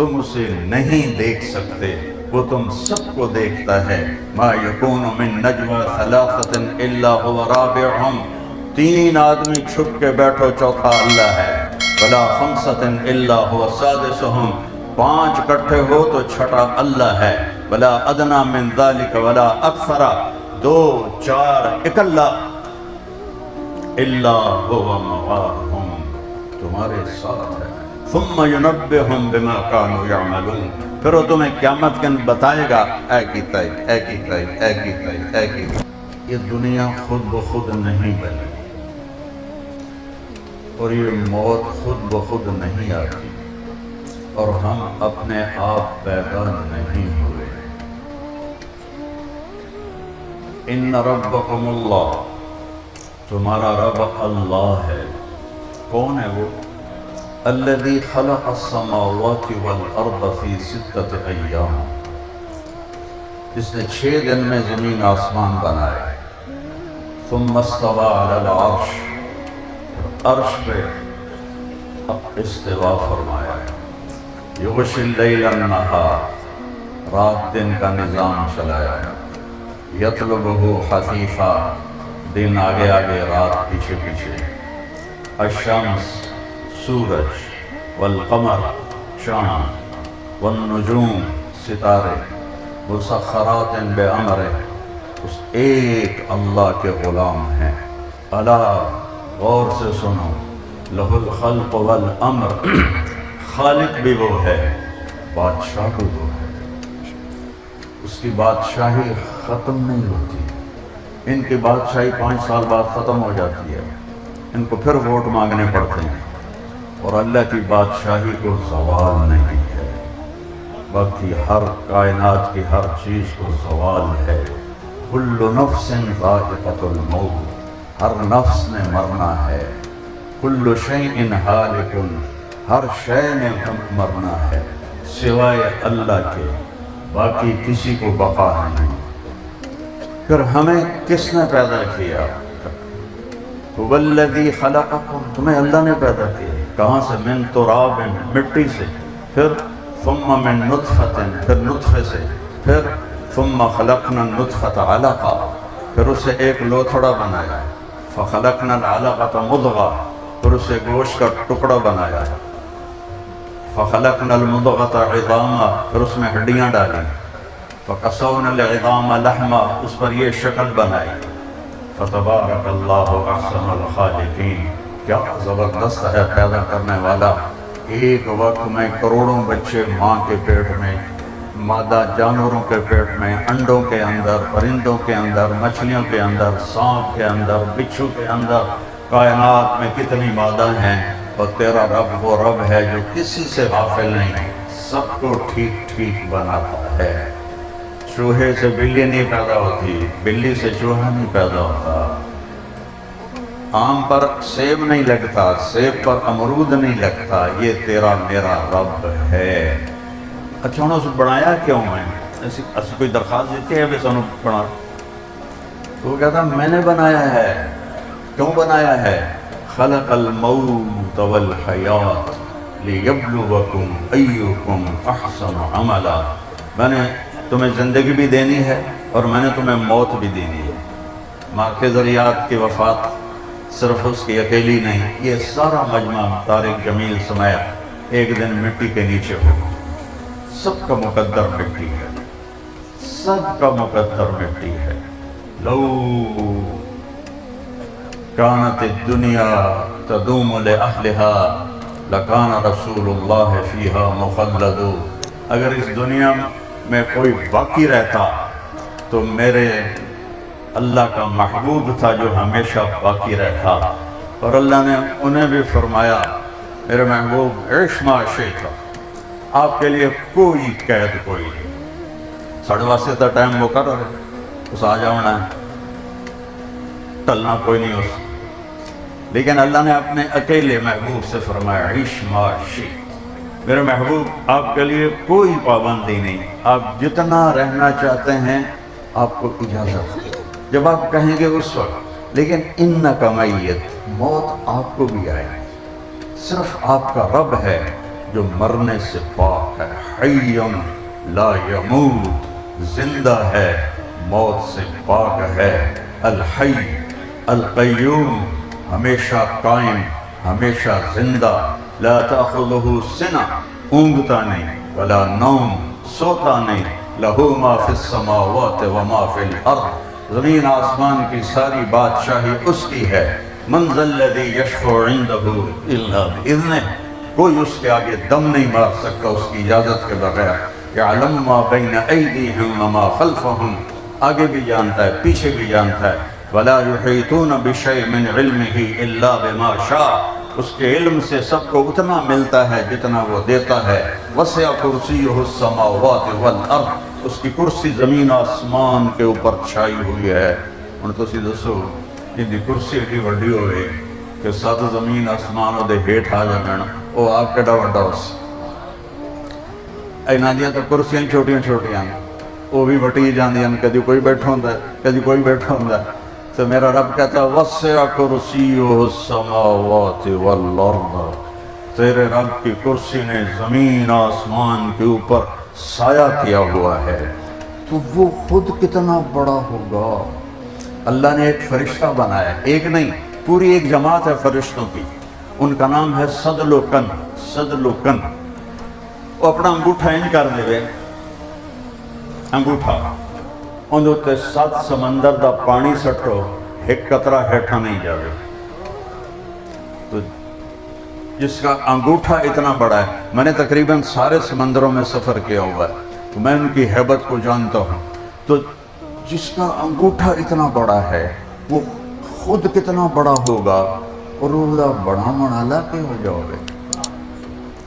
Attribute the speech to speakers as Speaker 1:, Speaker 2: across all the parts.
Speaker 1: تم اسے نہیں دیکھ سکتے، وہ تم سب کو دیکھتا ہے۔ ما یکون من نجوى ثلاثة الا هو رابعهم، تین آدمی چھپ کے بیٹھو چوتھا اللہ ہے۔ ولا خمسة الا هو سادسهم، پانچ اکٹھے ہو تو چھٹا اللہ ہے۔ ولا ادنى من ذلك ولا اکثر، دو چار اکلا، الا هو معهم، تمہارے ساتھ ہے۔ ثم ينبئهم بما كانوا يعملون، پھر وہ تمہیں قیامت کے دن بتائے گا اے کیتا اے کیتا اے کیتا اے کیتا۔ یہ دنیا خود بخود نہیں بنی اور یہ موت خود بخود نہیں آتی، اور ہم اپنے آپ پیدا نہیں ہوئے۔ ان ربکم اللہ، تمہارا رب اللہ ہے۔ کون ہے وہ؟ الذی خلق السماوات والارض فی 6 ایام، جس نے 6 دن میں زمین آسمان بنائے۔ ثم استوى علی العرش، عرش پہ استوا فرمایا۔ یغشی اللیل النہار، رات دن کا نظام چلایا۔ یطلبہ حثیثا، دن آگے آگے رات پیچھے پیچھے۔ الشمس، سورج، والقمر، چاند، والنجوم، ستارے، مسخرات بامرہ، اس ایک اللہ کے غلام ہیں۔ الا، غور سے سنو، لہ الخلق والامر، خالق بھی وہ ہے، بادشاہ بھی وہ ہے۔ اس کی بادشاہی ختم نہیں ہوتی، ان کی بادشاہی 5 سال بعد ختم ہو جاتی ہے، ان کو پھر ووٹ مانگنے پڑتے ہیں، اور اللہ کی بادشاہی کو زوال نہیں ہے، باقی ہر کائنات کی ہر چیز کو زوال ہے۔ کل نفس ذائقۃ الموت، ہر نفس نے مرنا ہے۔ کل شیء ہالک، ہر شے نے مرنا ہے سوائے اللہ کے، باقی کسی کو بقا نہیں۔ پھر ہمیں کس نے پیدا کیا؟ هو الذی خلقکم، تمہیں اللہ نے پیدا کیا۔ کہاں سے؟ من تراب، مٹی سے، پھر ثم من نطفۃ، پھر نطفے سے، پھر ثم خلقنا النطفۃ علقہ، پھر اسے ایک لوتھڑا بنایا۔ فخلقنا العلقۃ مضغہ، پھر اسے گوشت کا ٹکڑا بنایا۔ فخلقنا المضغۃ عظاما، پھر اس میں ہڈیاں ڈالی۔ فکسونا العظام لحما، اس پر یہ شکل بنائی۔ فتبارک اللہ احسن الخالقین، کیا زبردست ہے پیدا کرنے والا۔ ایک وقت میں کروڑوں بچے ماں کے پیٹ میں، مادہ جانوروں کے پیٹ میں، انڈوں کے اندر، پرندوں کے اندر، مچھلیوں کے اندر، سانپ کے اندر، بچھو کے اندر، کائنات میں کتنی مادہ ہیں، اور تیرا رب وہ رب ہے جو کسی سے غافل نہیں، سب کو ٹھیک ٹھیک بناتا ہے۔ چوہے سے بلی نہیں پیدا ہوتی، بلی سے چوہا نہیں پیدا ہوتا، آم پر سیب نہیں لگتا، سیب پر امرود نہیں لگتا، یہ تیرا میرا رب ہے۔ اچھا انہوں سے بنایا کیوں ہے؟ ایسی کوئی درخواست دیتی ہے ویسا انہوں بنا؟ تو وہ کہتا میں نے بنایا ہے۔ کیوں بنایا ہے؟ خلق الموت والحیات لیبلوکم ایکم احسن عملا، میں نے تمہیں زندگی بھی دینی ہے اور میں نے تمہیں موت بھی دینی ہے۔ ماں کے ذریعات کی وفات صرف اس کی اکیلی نہیں، یہ سارا مجمع طارق جمیل سمیت ایک دن مٹی کے نیچے ہو، سب کا مقدر مٹی ہے، سب کا مقدر مٹی ہے۔ لو کانت الدنیا تدوم لأہلها لکان رسول اللہ فیہا مخلد، اگر اس دنیا میں کوئی باقی رہتا تو میرے اللہ کا محبوب تھا جو ہمیشہ باقی رہتا، اور اللہ نے انہیں بھی فرمایا میرے محبوب عیش ما شئت، آپ کے لیے کوئی قید کوئی نہیں، ساڑھے واسطے تا ٹائم مقرر ہے، اس آ جانا ہے، ٹلنا کوئی نہیں اس۔ لیکن اللہ نے اپنے اکیلے محبوب سے فرمایا عیش ما شئت، میرے محبوب آپ کے لیے کوئی پابندی نہیں، آپ جتنا رہنا چاہتے ہیں آپ کو اجازت ہے، جب آپ کہیں گے اس وقت۔ لیکن انک میت، موت آپ کو بھی آئے، صرف آپ کا رب ہے جو مرنے سے پاک ہے۔ حی لا یموت، زندہ ہے، موت سے پاک ہے، الحی القیوم، ہمیشہ قائم، ہمیشہ زندہ، لا تأخذہ سنہ، اونگتا نہیں، ولا نوم، سوتا نہیں، لہو ما فی السماوات و ما فی الارض، زمین آسمان کی ساری بادشاہی اس کی ہے، من ذا الذی یشفع عندہ الا بإذنہ، کوئی اس کے آگے دم نہیں مار سکتا اس کی اجازت کے بغیر، یعلم ما بین ایدیہم وما خلفہم، آگے بھی جانتا ہے پیچھے بھی جانتا ہے، ولا یحیطون بشیء من علمہ الا بما شاء، اس کے علم سے سب کو اتنا ملتا ہے جتنا وہ دیتا ہے، وسع کرسیہ السماوات والارض، اس کی کرسی زمین آسمان کے اوپر چھائی ہوئی ہے۔ ہن تسی دسو جن دی کرسی ایڈی وڈی ہوئے کہ سات زمین آسمان دے ہیٹھ آ جان، وہ آپ کیڑا وڈا اس اینا دیاں تو کرسیاں چھوٹیاں چھوٹیاں، وہ بھی وٹی جاندیاں، کدی کوئی بیٹھا ہوندا ہے کدی کوئی بیٹھا ہوندا ہے، تو میرا رب کہتا ہے وسع کرسیہ السماوات والارض، تیرے رب کی کرسی نے زمین آسمان کے اوپر سایہ کیا ہوا ہے، تو وہ خود کتنا بڑا ہوگا۔ اللہ نے ایک فرشتہ بنایا، ایک نہیں پوری ایک جماعت ہے فرشتوں کی، ان کا نام ہے صدل و کن، صدل و کن، وہ اپنا انگوٹھا انج کر دے، انگوٹھا اندر تے 7 سمندر دا پانی سٹو، ایک قطرہ ہیٹھا نہیں جاوے، تو جس کا انگوٹھا اتنا بڑا ہے، میں نے تقریباً سارے سمندروں میں سفر کیا ہوا ہے تو میں ان کی ہیبت کو جانتا ہوں، تو جس کا انگوٹھا اتنا بڑا ہے وہ خود کتنا بڑا ہوگا، اور وہ بڑا منالا کے ہو جاؤ گے،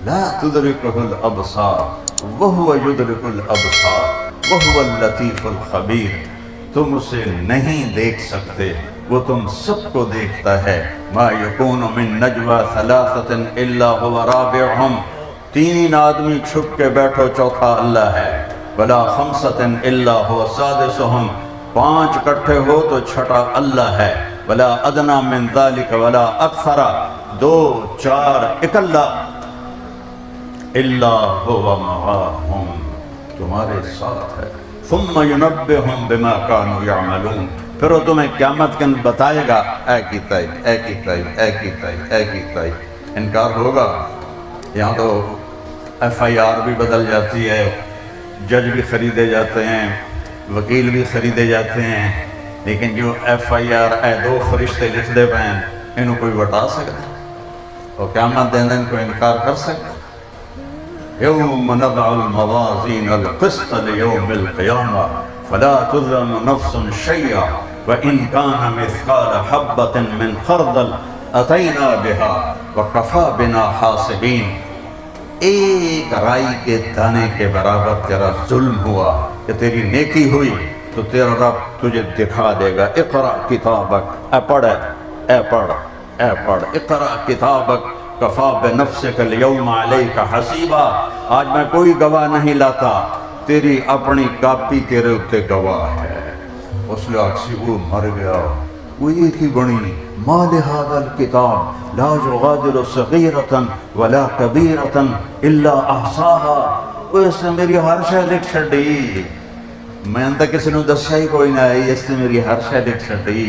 Speaker 1: لا تدرکہ الابصار وہو یدرک الابصار وہو اللطیف الخبیر، تم اسے نہیں دیکھ سکتے، وہ تم سب کو دیکھتا ہے، ما یکون من نجوى ثلاثة الا هو رابعهم، 3 آدمی چھپ کے بیٹھو چوتھا اللہ ہے، ولا 5 الا هو سادسهم، 5 اکٹھے ہو تو چھٹا اللہ ہے، ولا ادنى من ذلك ولا اکثر، 2 4 اکلا، الا هو معهم، تمہارے ساتھ ہے، ثم ينبئهم بما كانوا يعملون، پھر وہ تمہیں قیامت کے بتائے گا، اے کیتا ہی، اے کیتا ہی، اے کیتا ہی، اے کیتا ہی، انکار ہوگا۔ یہاں تو ایف آئی آر بھی بدل جاتی ہے، جج بھی خریدے جاتے ہیں، وکیل بھی خریدے جاتے ہیں، لیکن جو ایف آئی آر اے 2 فرشتے لکھ دے پہ ہیں، انہوں کوئی بتا سکتا اور قیامت دن ان کو انکار کر سکتا۔ یوم نضع الموازین القسط لیوم القیامہ فلا تظلم نفس شیئا وإن كان مثقال حبة من خردل أتينا بها وكفى بنا حاسبين، ایک رائی کے دانے کے برابر تیرا ظلم ہوا کہ تیری نیکی ہوئی تو تیرا رب تجھے دکھا دے گا، اقرأ کتابک، اے پڑھ اے پڑھ اے پڑھ، اقرأ کتابک کفا بنفسک اليوم علیک حسیبا، آج میں کوئی گواہ نہیں لاتا، تیری اپنی کاپی تیرے اتے گواہ ہے۔ اس لئے سے وہ مر گیا، وہ ایک ہی بنی، ما لہذا الکتاب لا یغادر صغیرۃ ولا کبیرۃ الا احصاها، وہ اس نے میری ہر شے لکھ چھڈی، میں انتا کسی نے دسیا ہی کوئی نہ ہے، اس نے میری ہر شے لکھ چھڈی۔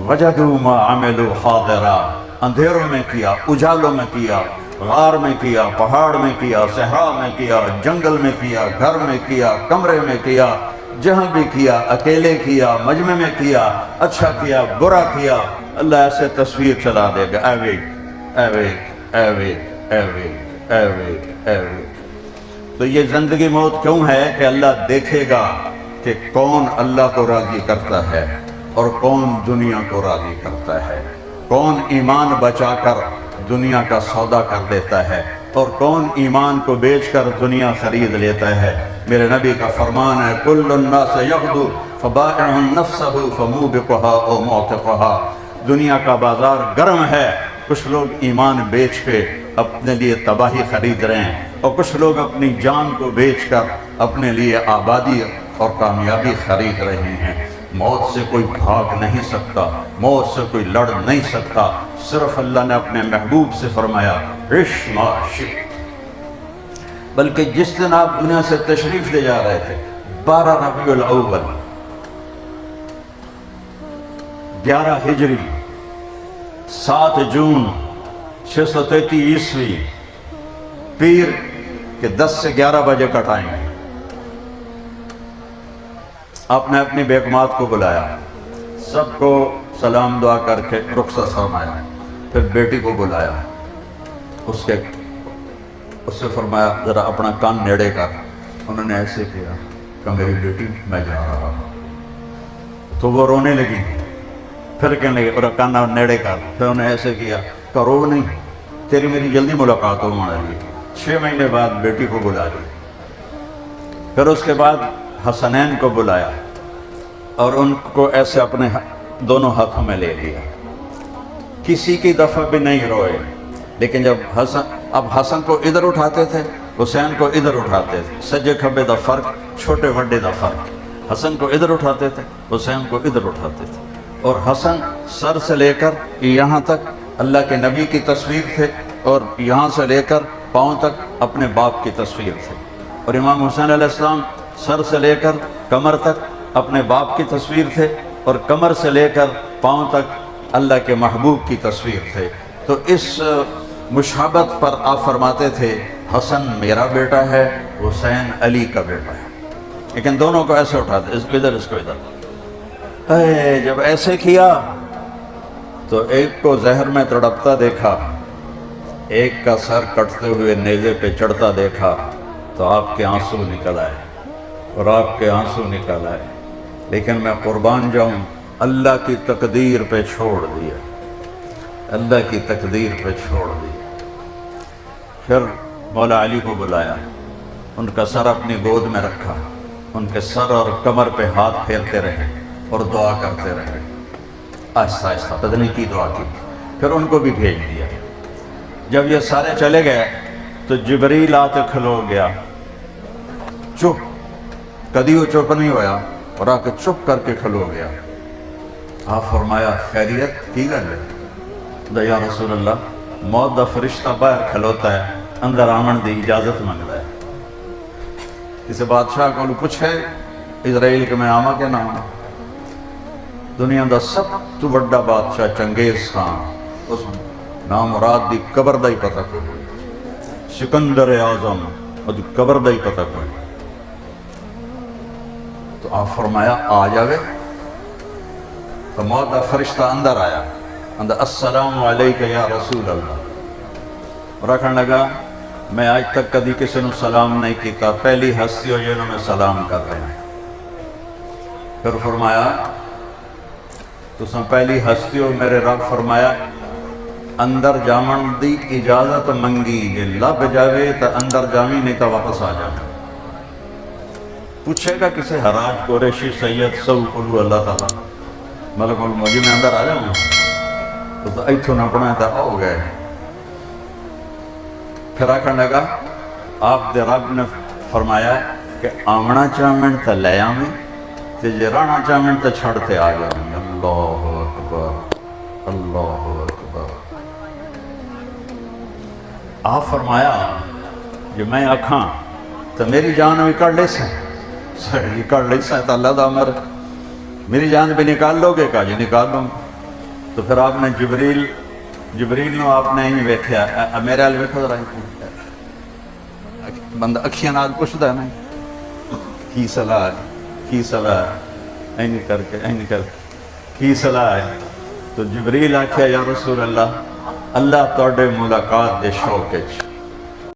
Speaker 1: وجدوا ما عملوا حاضرا، اندھیروں میں کیا، اجالوں میں کیا، غار میں کیا، پہاڑ میں کیا، صحرا میں کیا، جنگل میں کیا، گھر میں کیا، کمرے میں کیا، جہاں بھی کیا، اکیلے کیا، مجمع میں کیا، اچھا کیا، برا کیا، اللہ ایسے تصویر چلا دے گا، اے ویٹ اے ویٹ اے ویٹ اے ویٹ اے ویٹ اے ویٹ۔ تو یہ زندگی موت کیوں ہے کہ اللہ دیکھے گا کہ کون اللہ کو راضی کرتا ہے اور کون دنیا کو راضی کرتا ہے، کون ایمان بچا کر دنیا کا سودا کر دیتا ہے اور کون ایمان کو بیچ کر دنیا خرید لیتا ہے۔ میرے نبی کا فرمان ہے کل الناس یغدو فبائع نفسه فموبقها او معتقها، دنیا کا بازار گرم ہے، کچھ لوگ ایمان بیچ کے اپنے لیے تباہی خرید رہے ہیں اور کچھ لوگ اپنی جان کو بیچ کر اپنے لیے آبادی اور کامیابی خرید رہے ہیں۔ موت سے کوئی بھاگ نہیں سکتا، موت سے کوئی لڑ نہیں سکتا، صرف اللہ نے اپنے محبوب سے فرمایا عش ما شئت، بلکہ جس دن آپ دنیا سے تشریف لے جا رہے تھے 12 ربیع الاول 11 ہجری 7 جون 633 عیسوی پیر کے 10 سے 11 بجے کا ٹائم ہے. آپ نے اپنی بیگمات کو بلایا, سب کو سلام دعا کر کے رخصت فرمایا. پھر بیٹی کو بلایا, اس سے فرمایا ذرا اپنا کان نیڑے کر. انہوں نے ایسے کیا کہ میری بیٹی میں جا رہا ہوں. تو وہ رونے لگی. پھر کہنے لگے اور کان نیڑے کر. پھر انہوں نے ایسے کیا کہ رو نہیں, تیری میری جلدی ملاقات ہو ہمارے لیے. 6 مہینے بعد بیٹی کو بلا لی. پھر اس کے بعد حسنین کو بلایا اور ان کو ایسے اپنے دونوں ہاتھوں میں لے لیا. کسی کی دفعہ بھی نہیں روئے. لیکن جب اب حسن کو ادھر اٹھاتے تھے, حسین کو ادھر اٹھاتے تھے. سجے کھبے دا فرق, چھوٹے بڑے دا فرق. حسن کو ادھر اٹھاتے تھے, حسین کو ادھر اٹھاتے تھے. اور حسن سر سے لے کر یہاں تک اللہ کے نبی کی تصویر تھے, اور یہاں سے لے کر پاؤں تک اپنے باپ کی تصویر تھے. اور امام حسین علیہ السلام سر سے لے کر کمر تک اپنے باپ کی تصویر تھے, اور کمر سے لے کر پاؤں تک اللہ کے محبوب کی تصویر تھے. تو اس مشابہت پر آپ فرماتے تھے حسن میرا بیٹا ہے, حسین علی کا بیٹا ہے. لیکن دونوں کو ایسے اٹھاتے, اس کو ادھر اس کو ادھر. جب ایسے کیا تو ایک کو زہر میں تڑپتا دیکھا, ایک کا سر کٹتے ہوئے نیزے پہ چڑھتا دیکھا, تو آپ کے آنسو نکل آئے اور آپ کے آنسو نکل آئے. لیکن میں قربان جاؤں, اللہ کی تقدیر پہ چھوڑ دیا, اللہ کی تقدیر پہ چھوڑ دیا. پھر مولا علی کو بلایا, ان کا سر اپنی گود میں رکھا, ان کے سر اور کمر پہ ہاتھ پھیرتے رہے اور دعا کرتے رہے. آہستہ آہستہ بدنی کی دعا کی. پھر ان کو بھی بھیج دیا. جب یہ سارے چلے گئے تو جبریل آتے کھلو گیا, چپ, کدی وہ چپ نہیں ہویا, اور آ کے چپ کر کے کھلو گیا. آپ فرمایا خیریت کی گل ہے؟ یا رسول اللہ, موت دا فرشتہ باہر کھلوتا ہے, اندر آمن دی اجازت منگتا ہے. کسی بادشاہ کو پوچھے اسرائیل کہ میں آما کہ نہ آما. دنیا دا سب تو بڑا بادشاہ چنگیز خان, اس نام مراد دی قبر دا ہی پتہ کوئی. سکندر اعظم, اور دی قبر دا ہی پتہ کوئی. تو آپ فرمایا آ جاوے. تو موت دا فرشتہ اندر آیا, اندر السلام علیکہ یا رسول اللہ. رکھنے لگا میں آج تک کدی کسی نے سلام نہیں کیتا, پہلی ہستی ہو جنہوں میں سلام کر رہے ہیں. پھر فرمایا تساں پہلی ہستی ہو, میرے رب فرمایا اندر جامن دی اجازت منگی, جے لب جاوے تا اندر جاویں, نہیں تا واپس آ جاوے. پوچھے گا کسی حراج قریشی سید سب قلو اللہ تعالیٰ ملک الموجی میں اندر آ جاؤں تو ایتھوں نہ پڑھا ہے تو ہو گئے. پھر آکھن لگا آپ دے رب نے فرمایا کہ آمنا چاہمن تا لے آمیں, تے جے رانا چاہمن تا چھڑتے آ جاؤں. اللہ اکبر, اللہ اکبر. آپ فرمایا جو میں آکھاں تو میری جان بھی کر لے سیں, سڑی کر لے سیں, تو اللہ دا عمر میری جان بھی نکال لو گے. کہا جی نکال لوں. تو پھر آپ نے جبریل نو آپ نے ہی بیٹھیا, میرے حال بیٹھو ذرا, بندہ اکھیاں نال پوچھدا ہے نا کی صلاح کی صلاح این کر کے این کر کی صلاح ہے. تو جبریل آکھیا یا رسول اللہ, اللہ تواڈے ملاقات دے شوق وچ